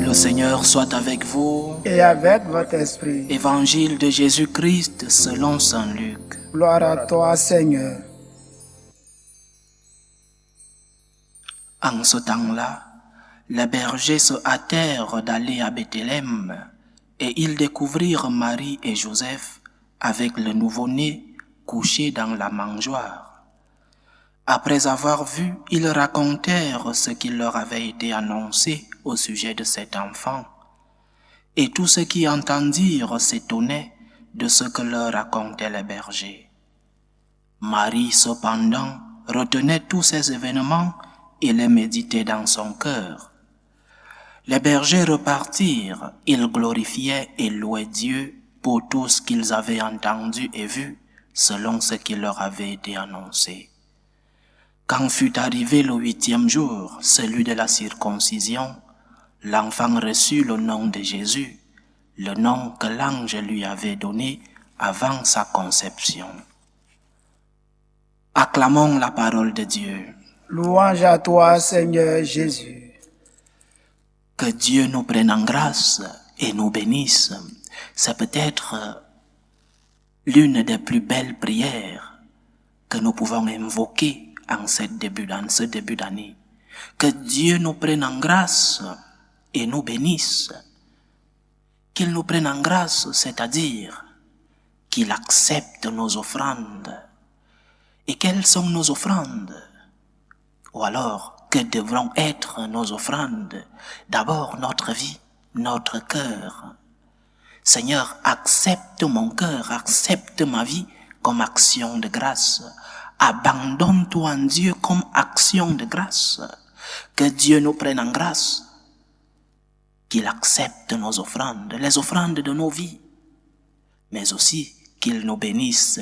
Le Seigneur soit avec vous. Et avec votre esprit. Évangile de Jésus-Christ selon saint Luc. Gloire à toi, Seigneur. En ce temps-là, les bergers se hâtèrent d'aller à Bethléem, et ils découvrirent Marie et Joseph avec le nouveau-né couché dans la mangeoire. Après avoir vu, ils racontèrent ce qui leur avait été annoncé au sujet de cet enfant. Et tous ceux qui entendirent s'étonnaient de ce que leur racontaient les bergers. Marie, cependant, retenait tous ces événements et les méditait dans son cœur. Les bergers repartirent, ils glorifiaient et louaient Dieu pour tout ce qu'ils avaient entendu et vu, selon ce qui leur avait été annoncé. Quand fut arrivé le 8e jour, celui de la circoncision, l'enfant reçut le nom de Jésus, le nom que l'ange lui avait donné avant sa conception. Acclamons la parole de Dieu. Louange à toi, Seigneur Jésus. Que Dieu nous prenne en grâce et nous bénisse. C'est peut-être l'une des plus belles prières que nous pouvons invoquer en ce début d'année. Que Dieu nous prenne en grâce et nous bénisse. Qu'il nous prenne en grâce, c'est-à-dire qu'il accepte nos offrandes. Et quelles sont nos offrandes? Ou alors, que devront être nos offrandes? D'abord, notre vie, notre cœur. Seigneur, accepte mon cœur, accepte ma vie comme action de grâce. Abandonne-toi en Dieu comme action de grâce. Que Dieu nous prenne en grâce. Qu'il accepte nos offrandes, les offrandes de nos vies. Mais aussi qu'il nous bénisse,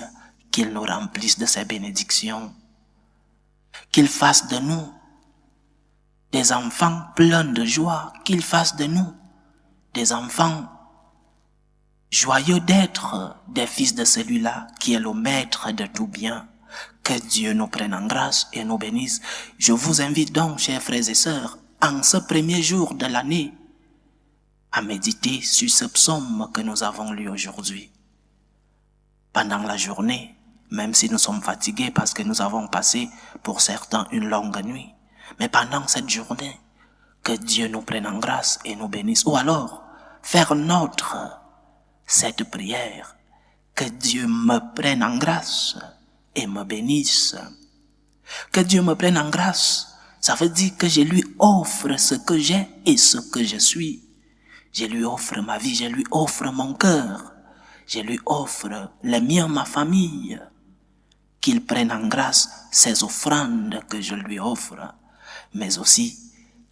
qu'il nous remplisse de ses bénédictions. Qu'il fasse de nous des enfants pleins de joie. Qu'il fasse de nous des enfants joyeux d'être des fils de celui-là qui est le maître de tout bien. Que Dieu nous prenne en grâce et nous bénisse. Je vous invite donc, chers frères et sœurs, en ce premier jour de l'année, à méditer sur ce psaume que nous avons lu aujourd'hui. Pendant la journée, même si nous sommes fatigués parce que nous avons passé pour certains une longue nuit, mais pendant cette journée, que Dieu nous prenne en grâce et nous bénisse. Ou alors, faire nôtre cette prière, que Dieu me prenne en grâce et me bénisse. Que Dieu me prenne en grâce, ça veut dire que je lui offre ce que j'ai et ce que je suis. Je lui offre ma vie, je lui offre mon cœur, je lui offre les miens, ma famille. Qu'il prenne en grâce ces offrandes que je lui offre, mais aussi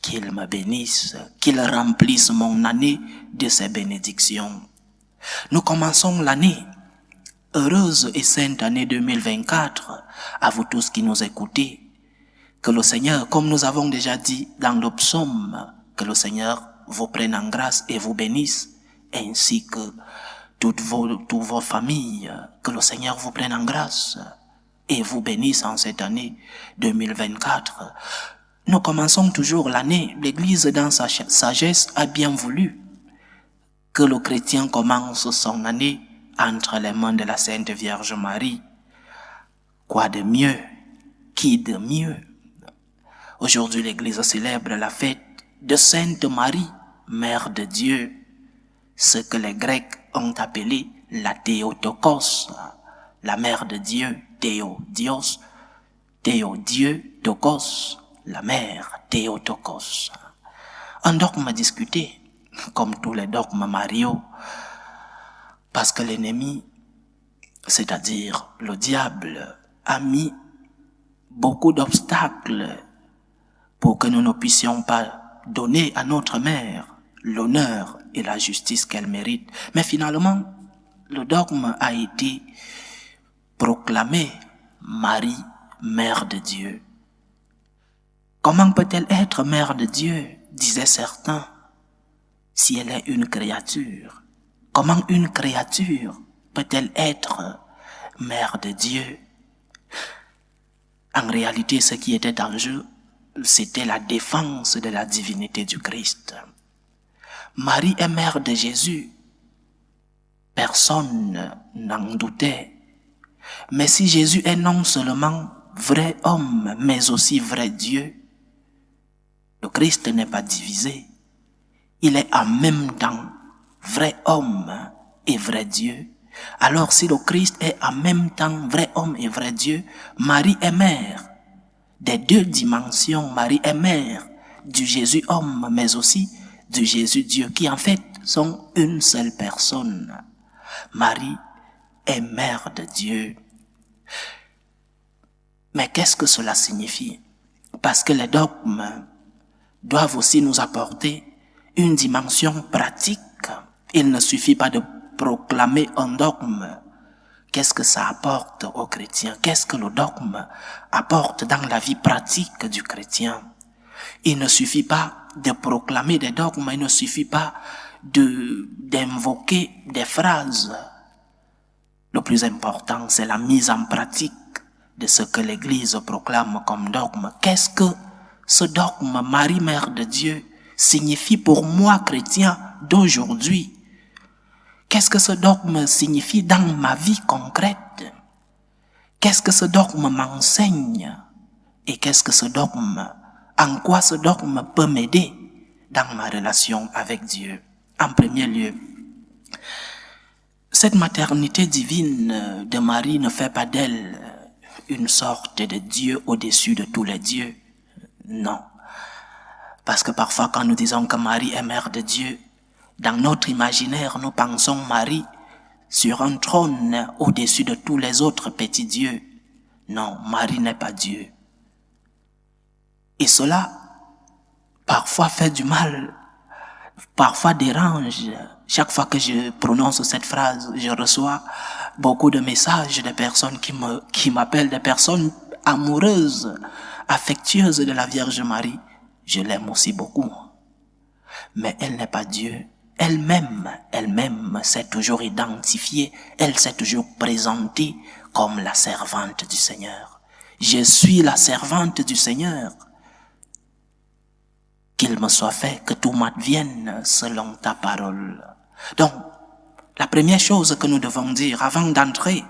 qu'il me bénisse, qu'il remplisse mon année de ses bénédictions. Nous commençons l'année, heureuse et sainte année 2024, à vous tous qui nous écoutez. Que le Seigneur, comme nous avons déjà dit dans le psaume, que le Seigneur vous prenne en grâce et vous bénisse, ainsi que toutes vos familles, que le Seigneur vous prenne en grâce et vous bénisse en cette année 2024. Nous commençons toujours l'année, l'Église dans sa sagesse a bien voulu que le chrétien commence son année entre les mains de la Sainte Vierge Marie. Quoi de mieux? Qui de mieux? Aujourd'hui, l'Église célèbre la fête de Sainte Marie, Mère de Dieu, ce que les Grecs ont appelé la Théotokos, la Mère de Dieu, Théo, Dios, Théo, Dieu, Tokos, la Mère, Théotokos. Un dogme discuté, comme tous les dogmes mariaux, parce que l'ennemi, c'est-à-dire le diable, a mis beaucoup d'obstacles pour que nous ne puissions pas donner à notre mère l'honneur et la justice qu'elle mérite. Mais finalement, le dogme a été proclamé, Marie, Mère de Dieu. Comment peut-elle être Mère de Dieu, disaient certains, si elle est une créature? Comment une créature peut-elle être Mère de Dieu? En réalité, ce qui était en jeu, c'était la défense de la divinité du Christ. Marie est mère de Jésus. Personne n'en doutait. Mais si Jésus est non seulement vrai homme, mais aussi vrai Dieu, le Christ n'est pas divisé. Il est en même temps vrai homme et vrai Dieu. Alors si le Christ est en même temps vrai homme et vrai Dieu, Marie est mère des deux dimensions. Marie est mère du Jésus homme, mais aussi du Jésus Dieu, qui en fait sont une seule personne. Marie est mère de Dieu. Mais qu'est-ce que cela signifie? Parce que les dogmes doivent aussi nous apporter une dimension pratique. Il ne suffit pas de proclamer un dogme. Qu'est-ce que ça apporte aux chrétiens? Qu'est-ce que le dogme apporte dans la vie pratique du chrétien? Il ne suffit pas de proclamer des dogmes, il ne suffit pas d'invoquer des phrases. Le plus important, c'est la mise en pratique de ce que l'Église proclame comme dogme. Qu'est-ce que ce dogme, Marie, Mère de Dieu, signifie pour moi, chrétien d'aujourd'hui? Qu'est-ce que ce dogme signifie dans ma vie concrète? Qu'est-ce que ce dogme m'enseigne? Et qu'est-ce que ce dogme, en quoi ce dogme peut m'aider dans ma relation avec Dieu? En premier lieu, cette maternité divine de Marie ne fait pas d'elle une sorte de Dieu au-dessus de tous les dieux. Non. Parce que parfois quand nous disons que Marie est mère de Dieu, dans notre imaginaire, nous pensons Marie sur un trône au-dessus de tous les autres petits dieux. Non, Marie n'est pas Dieu. Et cela, parfois fait du mal, parfois dérange. Chaque fois que je prononce cette phrase, je reçois beaucoup de messages de personnes qui m'appellent, des personnes amoureuses, affectueuses de la Vierge Marie. Je l'aime aussi beaucoup. Mais elle n'est pas Dieu. Elle-même s'est toujours identifiée, elle s'est toujours présentée comme la servante du Seigneur. Je suis la servante du Seigneur. Qu'il me soit fait, que tout m'advienne selon ta parole. Donc, la première chose que nous devons dire avant d'entrer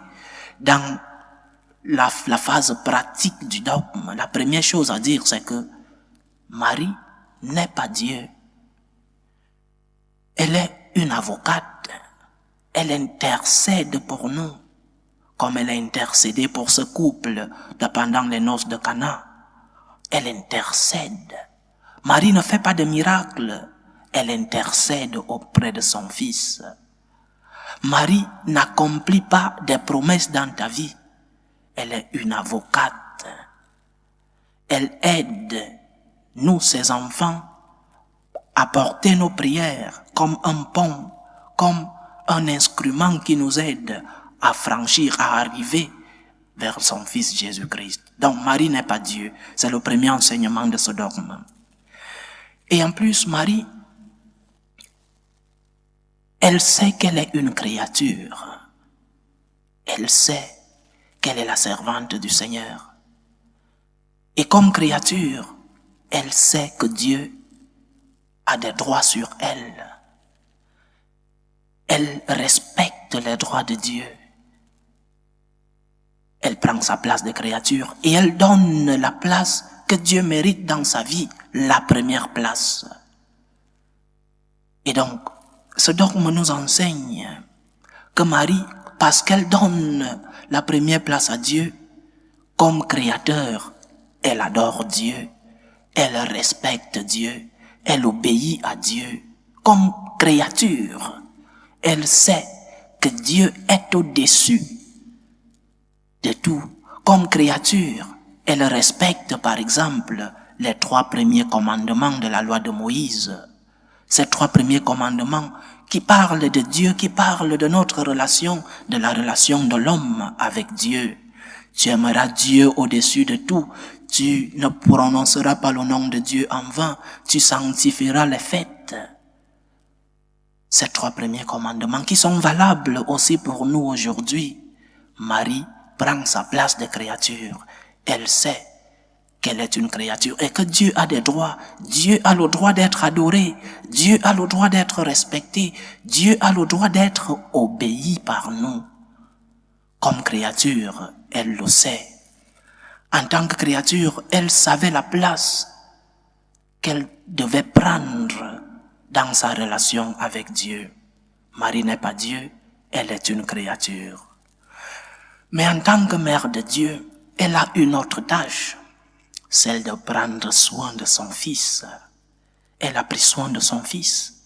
dans la phase pratique du dogme, la première chose à dire, c'est que Marie n'est pas Dieu. Elle est une avocate. Elle intercède pour nous, comme elle a intercédé pour ce couple pendant les noces de Cana. Elle intercède. Marie ne fait pas de miracle. Elle intercède auprès de son Fils. Marie n'accomplit pas des promesses dans ta vie. Elle est une avocate. Elle aide nous, ses enfants, à porter nos prières comme un pont, comme un instrument qui nous aide à franchir, à arriver vers son Fils Jésus-Christ. Donc Marie n'est pas Dieu. C'est le premier enseignement de ce dogme. Et en plus, Marie, elle sait qu'elle est une créature. Elle sait qu'elle est la servante du Seigneur. Et comme créature, elle sait que Dieu a des droits sur elle. Elle respecte les droits de Dieu. Elle prend sa place de créature et elle donne la place que Dieu mérite dans sa vie, la première place. Et donc, ce dogme nous enseigne que Marie, parce qu'elle donne la première place à Dieu, comme créateur, elle adore Dieu, elle respecte Dieu, elle obéit à Dieu. Comme créature, elle sait que Dieu est au-dessus de tout. Comme créature, elle respecte par exemple les 3 premiers commandements de la loi de Moïse. Ces 3 premiers commandements qui parlent de Dieu, qui parlent de notre relation, de la relation de l'homme avec Dieu. Tu aimeras Dieu au-dessus de tout. Tu ne prononceras pas le nom de Dieu en vain. Tu sanctifieras les fêtes. Ces 3 premiers commandements qui sont valables aussi pour nous aujourd'hui. Marie prend sa place de créature. Elle sait qu'elle est une créature et que Dieu a des droits. Dieu a le droit d'être adoré. Dieu a le droit d'être respecté. Dieu a le droit d'être obéi par nous. Comme créature, elle le sait. En tant que créature, elle savait la place qu'elle devait prendre dans sa relation avec Dieu. Marie n'est pas Dieu, elle est une créature. Mais en tant que mère de Dieu, elle a une autre tâche, celle de prendre soin de son fils. Elle a pris soin de son fils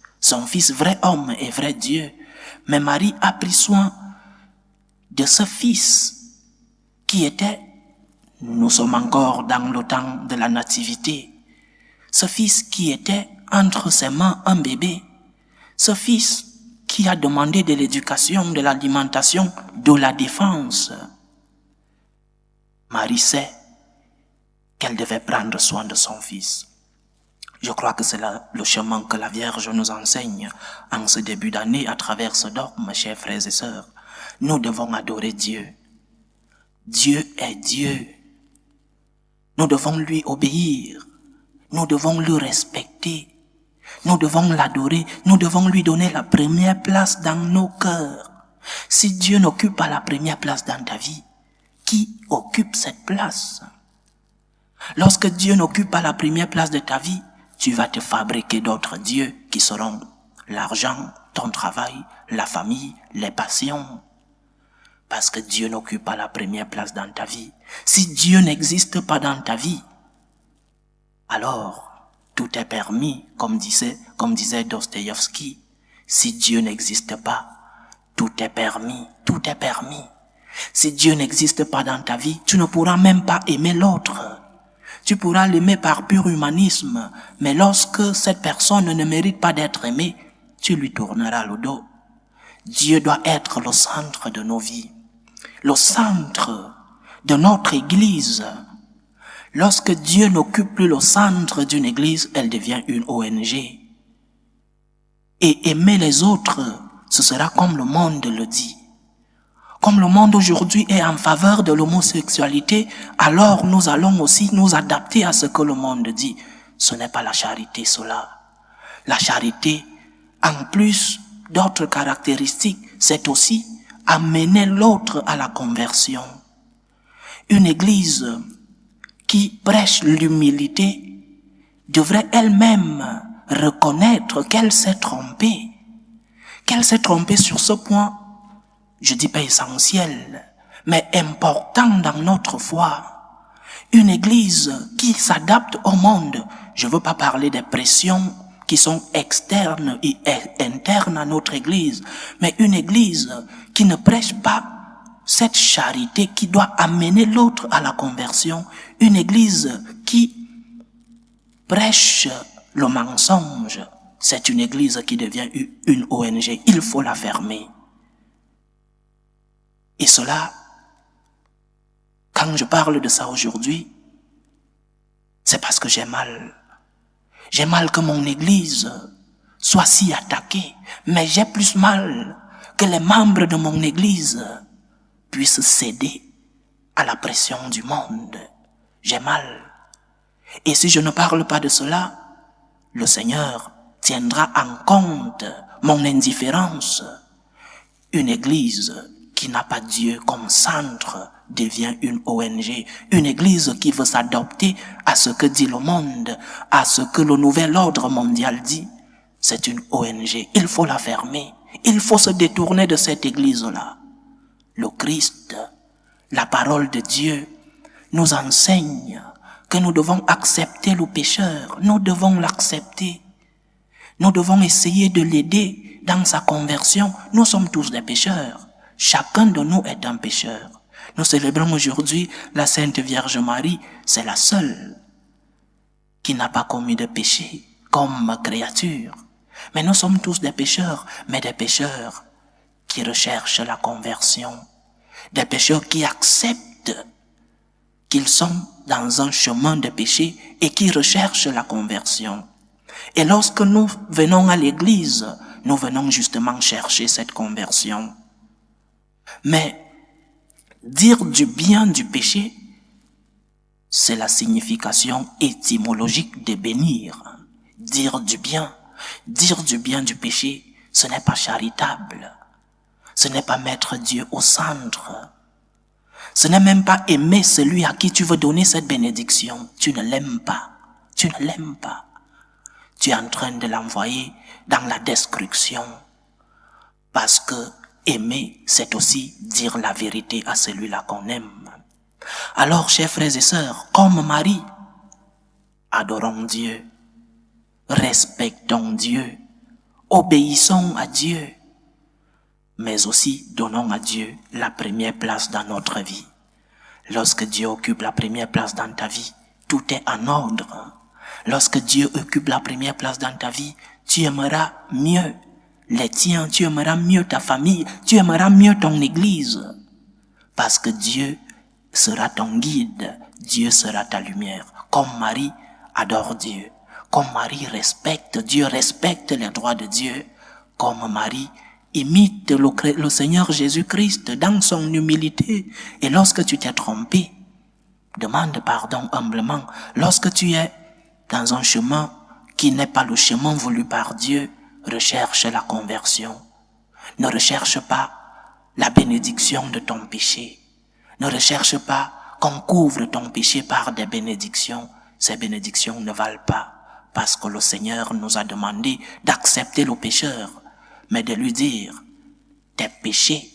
vrai homme et vrai Dieu. Mais Marie a pris soin de ce fils qui était, nous sommes encore dans le temps de la nativité, ce fils qui était entre ses mains un bébé, ce fils qui a demandé de l'éducation, de l'alimentation, de la défense. Marie sait qu'elle devait prendre soin de son fils. Je crois que c'est le chemin que la Vierge nous enseigne en ce début d'année à travers ce dogme, chers frères et sœurs. Nous devons adorer Dieu. Dieu est Dieu. Nous devons lui obéir. Nous devons le respecter. Nous devons l'adorer. Nous devons lui donner la première place dans nos cœurs. Si Dieu n'occupe pas la première place dans ta vie, qui occupe cette place? Lorsque Dieu n'occupe pas la première place de ta vie, tu vas te fabriquer d'autres dieux qui seront l'argent, ton travail, la famille, les passions. Parce que Dieu n'occupe pas la première place dans ta vie. Si Dieu n'existe pas dans ta vie, alors tout est permis, comme disait Dostoïevski. Si Dieu n'existe pas, tout est permis, tout est permis. Si Dieu n'existe pas dans ta vie, tu ne pourras même pas aimer l'autre. Tu pourras l'aimer par pur humanisme, mais lorsque cette personne ne mérite pas d'être aimée, tu lui tourneras le dos. Dieu doit être le centre de nos vies, le centre de notre Église. Lorsque Dieu n'occupe plus le centre d'une Église, elle devient une ONG. Et aimer les autres, ce sera comme le monde le dit. Comme le monde aujourd'hui est en faveur de l'homosexualité, alors nous allons aussi nous adapter à ce que le monde dit. Ce n'est pas la charité, cela. La charité, en plus d'autres caractéristiques, c'est aussi amener l'autre à la conversion. Une église qui prêche l'humilité devrait elle-même reconnaître qu'elle s'est trompée. Qu'elle s'est trompée sur ce point, je dis pas essentiel, mais important dans notre foi. Une église qui s'adapte au monde. Je veux pas parler des pressions qui sont externes et internes à notre église, mais une église qui ne prêche pas cette charité qui doit amener l'autre à la conversion. Une église qui prêche le mensonge, c'est une église qui devient une ONG. Il faut la fermer. Et cela, quand je parle de ça aujourd'hui, c'est parce que j'ai mal. J'ai mal que mon église soit si attaquée, mais j'ai plus mal que les membres de mon église puissent céder à la pression du monde. J'ai mal. Et si je ne parle pas de cela, le Seigneur tiendra en compte mon indifférence. Une église qui n'a pas Dieu comme centre devient une ONG. Une église qui veut s'adapter à ce que dit le monde, à ce que le nouvel ordre mondial dit, c'est une ONG. Il faut la fermer. Il faut se détourner de cette église-là. Le Christ, la parole de Dieu, nous enseigne que nous devons accepter le pécheur. Nous devons l'accepter. Nous devons essayer de l'aider dans sa conversion. Nous sommes tous des pécheurs. Chacun de nous est un pécheur. Nous célébrons aujourd'hui la Sainte Vierge Marie. C'est la seule qui n'a pas commis de péché comme créature. Mais nous sommes tous des pécheurs, mais des pécheurs qui recherchent la conversion. Des pécheurs qui acceptent qu'ils sont dans un chemin de péché et qui recherchent la conversion. Et lorsque nous venons à l'église, nous venons justement chercher cette conversion. Mais dire du bien du péché, C'est la signification étymologique de bénir. Dire du bien du péché, ce n'est pas charitable. Ce n'est pas mettre Dieu au centre. Ce n'est même pas aimer celui à qui tu veux donner cette bénédiction. Tu ne l'aimes pas. Tu ne l'aimes pas. Tu es en train de l'envoyer dans la destruction. Parce que aimer, c'est aussi dire la vérité à celui-là qu'on aime. Alors, chers frères et sœurs, comme Marie, adorons Dieu, respectons Dieu, obéissons à Dieu, mais aussi donnons à Dieu la première place dans notre vie. Lorsque Dieu occupe la première place dans ta vie, tout est en ordre. Lorsque Dieu occupe la première place dans ta vie, tu aimeras mieux les tiens, tu aimeras mieux ta famille, tu aimeras mieux ton église. Parce que Dieu sera ton guide, Dieu sera ta lumière. Comme Marie adore Dieu, comme Marie respecte Dieu, respecte les droits de Dieu, comme Marie imite le Seigneur Jésus-Christ dans son humilité. Et lorsque tu t'es trompé, demande pardon humblement. Lorsque tu es dans un chemin qui n'est pas le chemin voulu par Dieu, recherche la conversion. Ne recherche pas la bénédiction de ton péché. Ne recherche pas qu'on couvre ton péché par des bénédictions. Ces bénédictions ne valent pas, parce que le Seigneur nous a demandé d'accepter le pécheur, mais de lui dire, tes péchés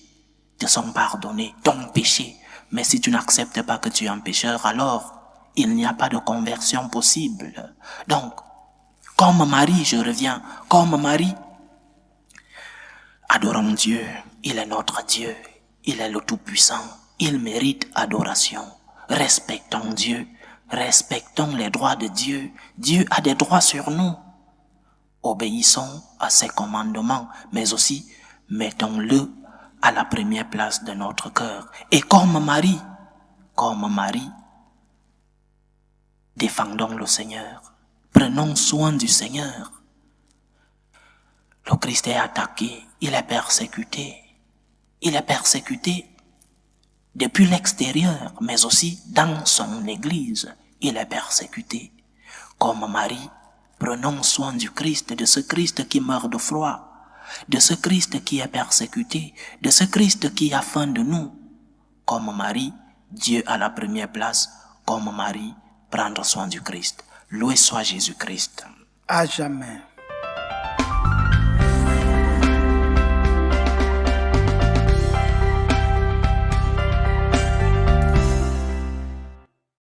te sont pardonnés, ton péché. Mais si tu n'acceptes pas que tu es un pécheur, alors il n'y a pas de conversion possible. Donc, comme Marie, je reviens, comme Marie, adorons Dieu. Il est notre Dieu. Il est le Tout-Puissant. Il mérite adoration. Respectons Dieu. Respectons les droits de Dieu. Dieu a des droits sur nous. Obéissons à ses commandements, mais aussi mettons-le à la première place de notre cœur. Et comme Marie, défendons le Seigneur. Prenons soin du Seigneur. Le Christ est attaqué, il est persécuté. Il est persécuté depuis l'extérieur, mais aussi dans son église, il est persécuté. Comme Marie, prenons soin du Christ, de ce Christ qui meurt de froid, de ce Christ qui est persécuté, de ce Christ qui a faim de nous. Comme Marie, Dieu à la première place, comme Marie, prendre soin du Christ. Loué soit Jésus-Christ. À jamais.